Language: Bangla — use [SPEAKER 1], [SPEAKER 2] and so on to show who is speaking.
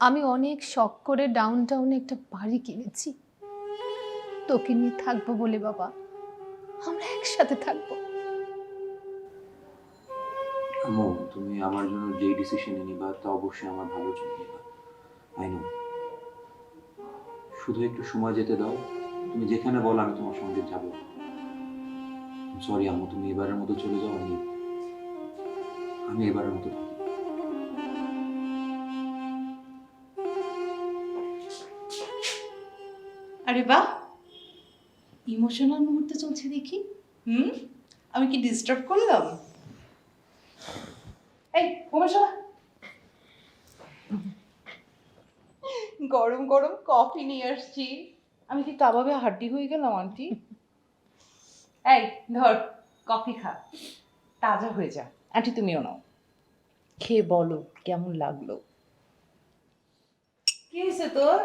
[SPEAKER 1] আমি অনেক শখ করে ডাউন টাউনে একটা বাড়ি কিনেছি, তোকে নিয়ে থাকবো বলে বাবা। আমরা একসাথে থাকবো।
[SPEAKER 2] আম্মু, তুমি আমার জন্য যেই ডিসিশন নিবা তা অবশ্যই আমার ভালোর জন্য নিবা। I know. শুধু একটু সময় যেতে দাও। তুমি যেখানে বলো আমি তোমার সঙ্গে যাব। সরি আম্মু, তুমি এবারের মতো চলে যাও। আমি আমি এবারের মতো থাকি।
[SPEAKER 3] আরে বাহ, ইমোশনাল মুহূর্ত চলছে দেখি। আমি কি ডিস্টার্ব করলাম? এই উমেশা, গরম গরম কফি নিয়ে আসছি। আমি কি কাবাবে হাড্ডি হয়ে গেলাম আন্টি? এই ধর, কফি খা, তাজা হয়ে যা। আন্টি তুমিও নাও, খেয়ে বলো কেমন লাগলো। কি হয়েছে তোর?